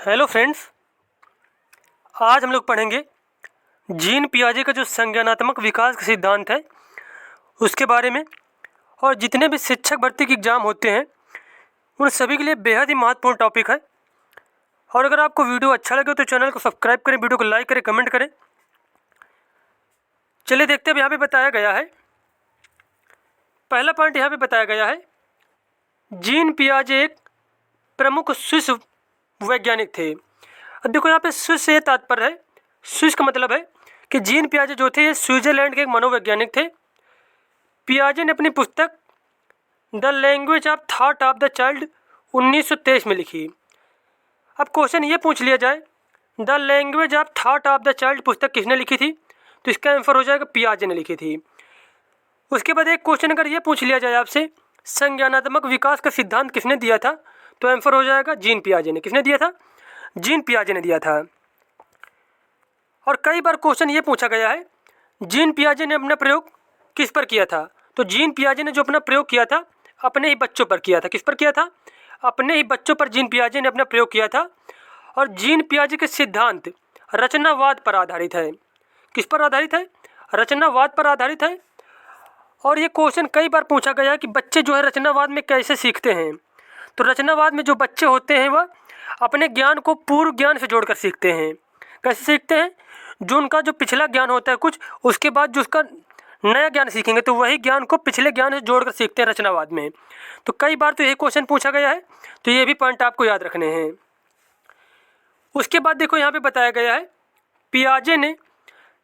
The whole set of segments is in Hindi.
हेलो फ्रेंड्स, आज हम लोग पढ़ेंगे जीन पियाजे का जो संज्ञानात्मक विकास का सिद्धांत है उसके बारे में। और जितने भी शिक्षक भर्ती के एग्ज़ाम होते हैं उन सभी के लिए बेहद ही महत्वपूर्ण टॉपिक है। और अगर आपको वीडियो अच्छा लगे तो चैनल को सब्सक्राइब करें, वीडियो को लाइक करें, कमेंट करें। चलिए देखते हैं। यहाँ पे बताया गया है, पहला पॉइंट यहाँ पे बताया गया है, जीन पियाजे एक प्रमुख स्विस वैज्ञानिक थे। अब देखो यहाँ पे स्विस से तात्पर्य है, स्विस का मतलब है कि जीन पियाजे जो थे ये स्विट्जरलैंड के एक मनोवैज्ञानिक थे। पियाजे ने अपनी पुस्तक the language of thought of the child 1923 में लिखी। अब क्वेश्चन ये पूछ लिया जाए, the language of thought of the child पुस्तक किसने लिखी थी, तो इसका आंसर हो जाएगा पियाजे ने लिखी थी। उसके बाद एक क्वेश्चन अगर ये पूछ लिया जाए आपसे, संज्ञानात्मक विकास का सिद्धांत किसने दिया था, तो आंसर हो जाएगा जीन पियाजे ने। किसने दिया था? जीन पियाजे ने दिया था। और कई बार क्वेश्चन ये पूछा गया है, जीन पियाजे ने अपना प्रयोग किस पर किया था, तो जीन पियाजे ने जो अपना प्रयोग किया था अपने ही बच्चों पर किया था। किस पर किया था? अपने ही बच्चों पर जीन पियाजे ने अपना प्रयोग किया था। और जीन पियाजे के सिद्धांत रचनावाद पर आधारित है। किस पर आधारित है? रचनावाद पर आधारित है। और ये क्वेश्चन कई बार पूछा गया है कि बच्चे जो है रचनावाद में कैसे सीखते हैं, तो रचनावाद में जो बच्चे होते हैं वह अपने ज्ञान को पूर्व ज्ञान से जोड़कर सीखते हैं। कैसे सीखते हैं? जो उनका जो पिछला ज्ञान होता है कुछ, उसके बाद जो उसका नया ज्ञान सीखेंगे तो वही ज्ञान को पिछले ज्ञान से जोड़कर सीखते हैं रचनावाद में। तो कई बार तो यही क्वेश्चन पूछा गया है, तो ये भी पॉइंट आपको याद रखने हैं। उसके बाद देखो यहाँ पे बताया गया है, पियाजे ने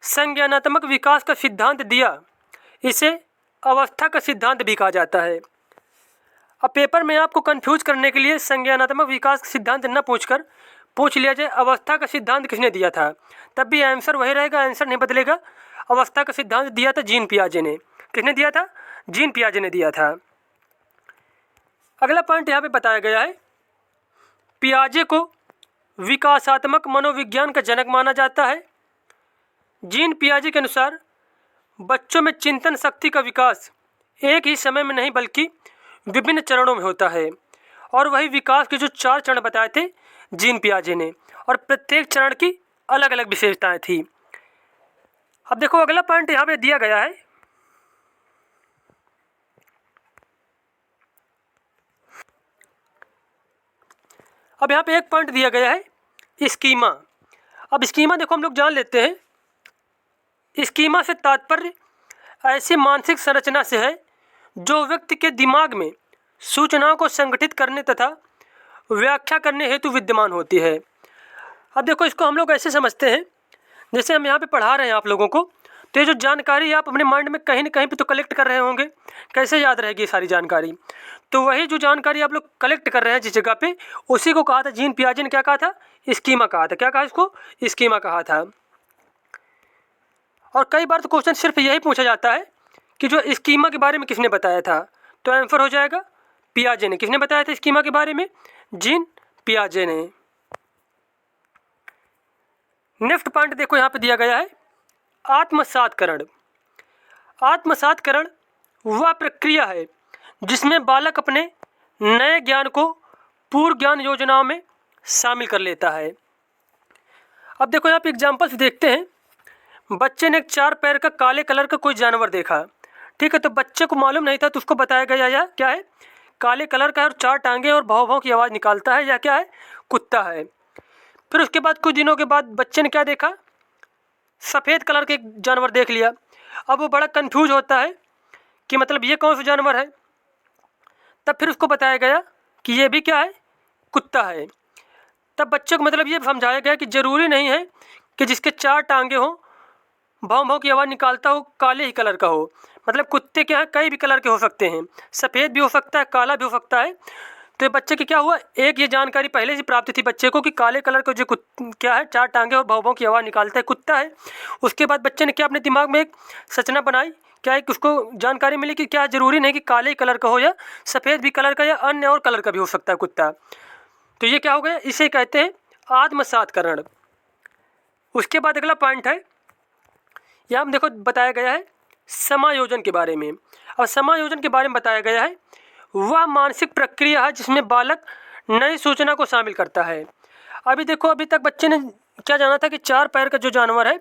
संज्ञानात्मक विकास का सिद्धांत दिया, इसे अवस्था का सिद्धांत भी कहा जाता है। अब पेपर में आपको कंफ्यूज करने के लिए संज्ञानात्मक विकास का सिद्धांत न पूछकर पूछ लिया जाए अवस्था का सिद्धांत किसने दिया था, तब भी आंसर वही रहेगा, आंसर नहीं बदलेगा। अवस्था का सिद्धांत दिया था जीन पियाजे ने। किसने दिया था? जीन पियाजे ने दिया था। अगला पॉइंट यहाँ पे बताया गया है, पियाजे को विकासात्मक मनोविज्ञान का जनक माना जाता है। जीन पियाजे के अनुसार बच्चों में चिंतन शक्ति का विकास एक ही समय में नहीं बल्कि विभिन्न चरणों में होता है। और वही विकास के जो 4 चरण बताए थे जीन पियाजे ने, और प्रत्येक चरण की अलग अलग विशेषताएं थी। अब देखो अगला पॉइंट यहाँ पे दिया गया है, अब यहाँ पे एक पॉइंट दिया गया है स्कीमा। अब स्कीमा देखो हम लोग जान लेते हैं। स्कीमा से तात्पर्य ऐसी मानसिक संरचना से है जो व्यक्ति के दिमाग में सूचनाओं को संगठित करने तथा व्याख्या करने हेतु विद्यमान होती है। अब देखो इसको हम लोग ऐसे समझते हैं, जैसे हम यहाँ पे पढ़ा रहे हैं आप लोगों को, तो ये जो जानकारी आप अपने माइंड में कहीं ना कहीं पे तो कलेक्ट कर रहे होंगे। कैसे याद रहेगी ये सारी जानकारी? तो वही जो जानकारी आप लोग कलेक्ट कर रहे हैं जिस जगह पे, उसी को कहा था जीन पियाजे ने, क्या कहा था? स्कीमा कहा था। क्या कहा इसको? स्कीमा कहा था। और कई बार तो क्वेश्चन सिर्फ यही पूछा जाता है कि जो स्कीमा के बारे में किसने बताया था, तो आंसर हो जाएगा पियाजे ने। किसने बताया था स्कीमा के बारे में? जीन पियाजे ने। नेक्स्ट पॉइंट देखो यहाँ पे दिया गया है, आत्मसातकरण। आत्मसातकरण वह प्रक्रिया है जिसमें बालक अपने नए ज्ञान को पूर्व ज्ञान योजनाओं में शामिल कर लेता है। अब देखो यहाँ पे एग्जाम्पल्स देखते हैं। बच्चे ने एक 4 पैर का काले कलर का कोई जानवर देखा, ठीक है, तो बच्चे को मालूम नहीं था, तो उसको बताया गया यह क्या है? काले कलर का है और 4 टांगे और भाव भाव की आवाज़ निकालता है, यह क्या है? कुत्ता है। फिर उसके बाद कुछ दिनों के बाद बच्चे ने क्या देखा? सफ़ेद कलर के एक जानवर देख लिया। अब वो बड़ा कंफ्यूज होता है कि मतलब ये कौन सा जानवर है। तब फिर उसको बताया गया कि ये भी क्या है? कुत्ता है। तब बच्चे को मतलब ये समझाया गया कि ज़रूरी नहीं है कि जिसके 4 टांगे हों, भाव भाव की आवाज़ निकालता हो, काले ही कलर का हो। मतलब कुत्ते क्या है, कई भी कलर के हो सकते हैं, सफ़ेद भी हो सकता है, काला भी हो सकता है। तो बच्चे की क्या हुआ, एक ये जानकारी पहले से प्राप्त थी बच्चे को कि काले कलर का जो क्या है, 4 टांगे और भाव भाव की आवाज़ निकालता है, कुत्ता है। उसके बाद बच्चे ने क्या अपने दिमाग में एक संरचना बनाई, क्या है कि उसको जानकारी मिली कि क्या ज़रूरी नहीं कि काले ही कलर का हो, या सफ़ेद भी कलर का या अन्य और कलर का भी हो सकता है कुत्ता। तो ये क्या हो गया, इसे कहते हैं आत्मसातकरण। उसके बाद अगला पॉइंट है, यहाँ देखो बताया गया है समायोजन के बारे में। अब समायोजन के बारे में बताया गया है, वह मानसिक प्रक्रिया है जिसमें बालक नई सूचना को शामिल करता है। अभी देखो, अभी तक बच्चे ने क्या जाना था कि 4 पैर का जो जानवर है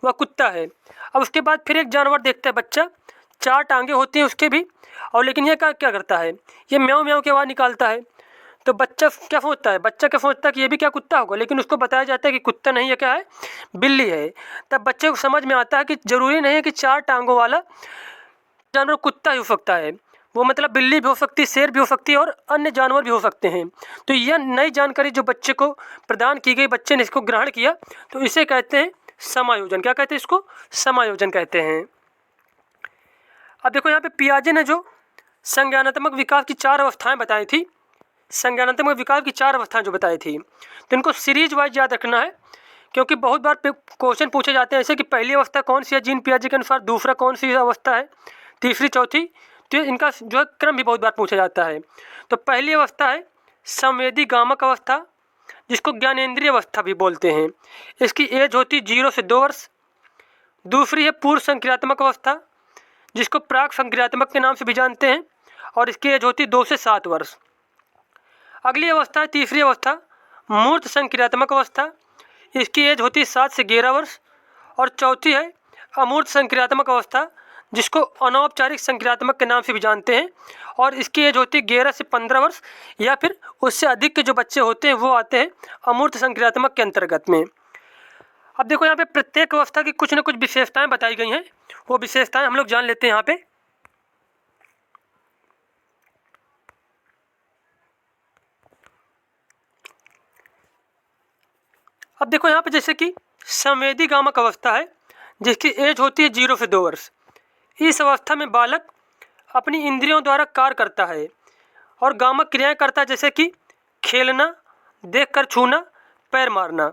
वह कुत्ता है। अब उसके बाद फिर एक जानवर देखता है बच्चा, 4 टांगे होती हैं उसके भी, और लेकिन ये क्या करता है, ये म्याऊं म्याऊं की आवाज़ निकालता है। तो बच्चा क्या सोचता है, कि ये भी क्या कुत्ता होगा, लेकिन उसको बताया जाता है कि कुत्ता नहीं है, क्या है, बिल्ली है। तब बच्चे को समझ में आता है कि ज़रूरी नहीं है कि 4 टांगों वाला जानवर कुत्ता ही हो सकता है, वो मतलब बिल्ली भी हो सकती है, शेर भी हो सकती है और अन्य जानवर भी हो सकते हैं। तो यह नई जानकारी जो बच्चे को प्रदान की गई, बच्चे ने इसको ग्रहण किया, तो इसे कहते हैं समायोजन। क्या कहते हैं इसको, समायोजन कहते हैं। अब देखो यहाँ पे पियाजे ने जो संज्ञानात्मक विकास की 4 अवस्थाएं बताई थी, संज्ञानात्मक विकास की 4 अवस्थाएं जो बताई थी, तो इनको सीरीज वाइज याद रखना है, क्योंकि बहुत बार क्वेश्चन पूछे जाते हैं ऐसे कि पहली अवस्था कौन सी है जीन पियाजे के अनुसार, दूसरा कौन सी अवस्था है, तीसरी, चौथी। तो इनका जो है क्रम भी बहुत बार पूछा जाता है। तो पहली अवस्था है संवेदी गामक अवस्था, जिसको ज्ञानेंद्रिय अवस्था भी बोलते हैं। इसकी एज होती 0 से 2 वर्ष। दूसरी है पूर्व संक्रियात्मक अवस्था, जिसको प्राक संक्रियात्मक के नाम से भी जानते हैं, और इसकी एज होती 2 से 7 वर्ष। अगली अवस्था है तीसरी अवस्था मूर्त संक्रियात्मक अवस्था, इसकी एज होती है 7 से 11 वर्ष। और चौथी है अमूर्त संक्रियात्मक अवस्था, जिसको अनौपचारिक संक्रियात्मक के नाम से भी जानते हैं, और इसकी एज होती है 11 से 15 वर्ष, या फिर उससे अधिक के जो बच्चे होते हैं वो आते हैं अमूर्त संक्रियात्मक के अंतर्गत में। अब देखो यहाँ पे प्रत्येक अवस्था की कुछ न कुछ विशेषताएं बताई गई हैं, वो विशेषताएं हम लोग जान लेते हैं यहाँ पे। अब देखो यहाँ पे जैसे कि संवेदी गामक अवस्था है, जिसकी एज होती है 0 से 2 वर्ष। इस अवस्था में बालक अपनी इंद्रियों द्वारा कार्य करता है और गामक क्रियाएं करता है, जैसे कि खेलना, देखकर छूना, पैर मारना।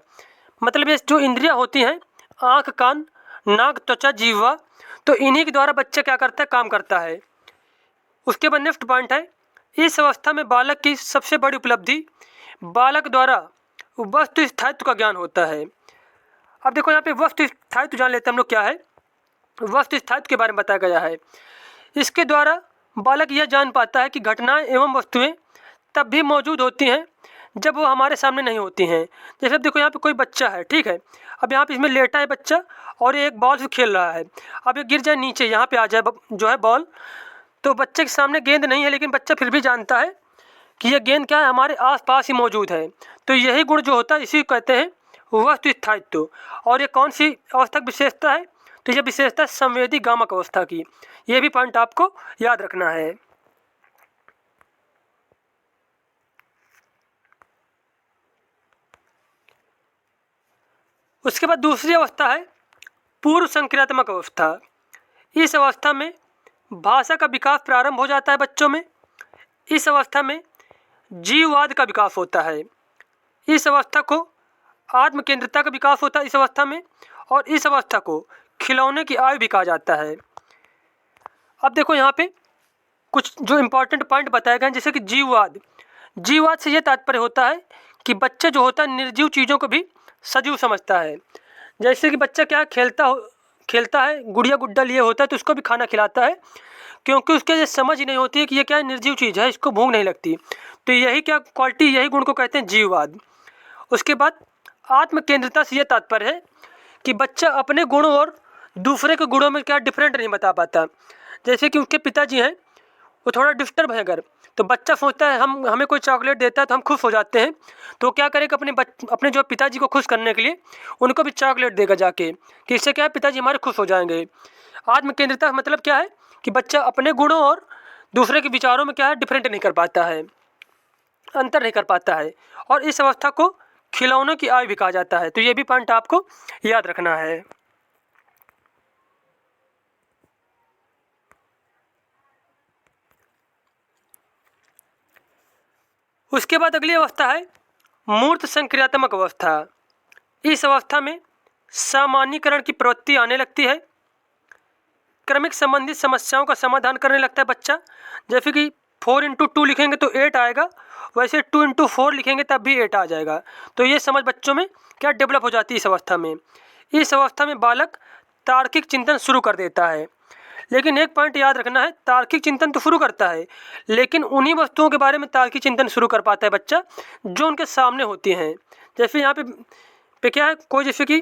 मतलब ये जो इंद्रियां होती हैं, आँख, कान, नाक, त्वचा, जीवा, तो इन्हीं के द्वारा बच्चा क्या करता है, काम करता है। उसके बाद नेक्स्ट पॉइंट है, इस अवस्था में बालक की सबसे बड़ी उपलब्धि बालक द्वारा वस्तु स्थायित्व का ज्ञान होता है। अब देखो यहाँ पे वस्तु स्थायित्व जान लेते हैं हम लोग, क्या है वस्तु स्थायित्व के बारे में बताया गया है। इसके द्वारा बालक यह जान पाता है कि घटनाएं एवं वस्तुएं तब भी मौजूद होती हैं जब वो हमारे सामने नहीं होती हैं। जैसे अब देखो यहाँ पे कोई बच्चा है, ठीक है, अब यहाँ पे इसमें लेटा है बच्चा और ये एक बॉल से खेल रहा है। अब ये गिर जाए नीचे, यहाँ पे आ जाए जो है बॉल, तो बच्चे के सामने गेंद नहीं है, लेकिन बच्चा फिर भी जानता है कि यह गेंद क्या है, हमारे आसपास ही मौजूद है। तो यही गुण जो होता है इसी को कहते हैं वस्तु स्थायित्व। और ये कौन सी अवस्था की विशेषता है, तो यह विशेषता है संवेदी गामक अवस्था की। यह भी पॉइंट आपको याद रखना है। उसके बाद दूसरी अवस्था है पूर्व संक्रियात्मक अवस्था। इस अवस्था में भाषा का विकास प्रारंभ हो जाता है बच्चों में। इस अवस्था में जीववाद का विकास होता है। इस अवस्था को आत्म केंद्रितता का विकास होता है इस अवस्था में, और इस अवस्था को खिलौने की आयु भी कहा जाता है। अब देखो यहाँ पे कुछ जो इम्पोर्टेंट पॉइंट बताए गए हैं, जैसे कि जीववाद। जीववाद से यह तात्पर्य होता है कि बच्चा जो होता है निर्जीव चीज़ों को भी सजीव समझता है। जैसे कि बच्चा क्या खेलता है, गुड़िया गुड्डा लिए होता है तो उसको भी खाना खिलाता है, क्योंकि उसके ये समझ ही नहीं होती है कि ये क्या है, निर्जीव चीज़ है, इसको भूख नहीं लगती। तो यही क्या क्वालिटी, यही गुण को कहते हैं जीववाद। उसके बाद आत्म केंद्रितता से यह तात्पर्य है कि बच्चा अपने गुणों और दूसरे के गुणों में क्या डिफरेंट नहीं बता पाता। जैसे कि उसके पिताजी हैं, वो थोड़ा डिस्टर्ब है अगर, तो बच्चा सोचता है हमें कोई चॉकलेट देता है तो हम खुश हो जाते हैं, तो क्या करेगा अपने जो पिताजी को खुश करने के लिए उनको भी चॉकलेट देगा जाके, कि इससे क्या है पिताजी हमारे खुश हो जाएंगे। आत्म केंद्रितता मतलब क्या है कि बच्चा अपने गुणों और दूसरे के विचारों में क्या है डिफरेंट नहीं कर पाता है, अंतर नहीं कर पाता है, और इस अवस्था को खिलौनों की आयु भी कहा जाता है। तो ये भी पॉइंट आपको याद रखना है। उसके बाद अगली अवस्था है मूर्त संक्रियात्मक अवस्था। इस अवस्था में सामान्यीकरण की प्रवृत्ति आने लगती है। क्रमिक संबंधित समस्याओं का समाधान करने लगता है बच्चा। जैसे कि 4×2 लिखेंगे तो 8 आएगा, वैसे 2×4 लिखेंगे तब भी 8 आ जाएगा। तो ये समझ बच्चों में क्या डेवलप हो जाती है इस अवस्था में। इस अवस्था में बालक तार्किक चिंतन शुरू कर देता है। लेकिन एक पॉइंट याद रखना है, तार्किक चिंतन तो शुरू करता है, लेकिन उन्हीं वस्तुओं के बारे में तार्किक चिंतन शुरू कर पाता है बच्चा जो उनके सामने होती हैं। जैसे यहाँ पे क्या है, कोई जैसे कि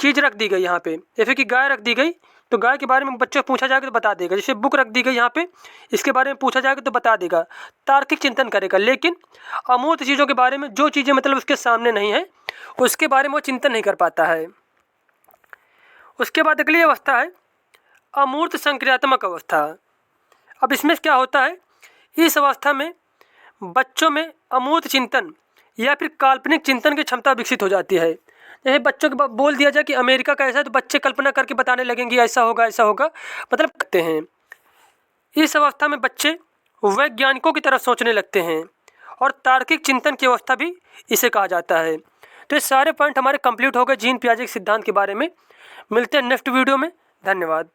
चीज़ रख दी गई यहाँ पे, जैसे कि गाय रख दी गई, तो गाय के बारे में बच्चों को पूछा जाएगा तो बता देगा। जैसे बुक रख दी गई यहाँ पे, इसके बारे में पूछा जाएगा तो बता देगा, तार्किक चिंतन करेगा। लेकिन अमूर्त चीज़ों के बारे में, जो चीज़ें मतलब उसके सामने नहीं है, उसके बारे में वो चिंतन नहीं कर पाता है। उसके बाद अगली अवस्था है अमूर्त संक्रियात्मक अवस्था। अब इसमें क्या होता है, इस अवस्था में बच्चों में अमूर्त चिंतन या फिर काल्पनिक चिंतन की क्षमता विकसित हो जाती है। जैसे बच्चों को बोल दिया जाए कि अमेरिका कैसा है, तो बच्चे कल्पना करके बताने लगेंगे ऐसा होगा ऐसा होगा, मतलब करते हैं। इस अवस्था में बच्चे वैज्ञानिकों की तरह सोचने लगते हैं और तार्किक चिंतन की अवस्था भी इसे कहा जाता है। तो ये सारे पॉइंट हमारे कंप्लीट हो गए जीन पियाजे के सिद्धांत के बारे में। मिलते हैं नेक्स्ट वीडियो में। धन्यवाद।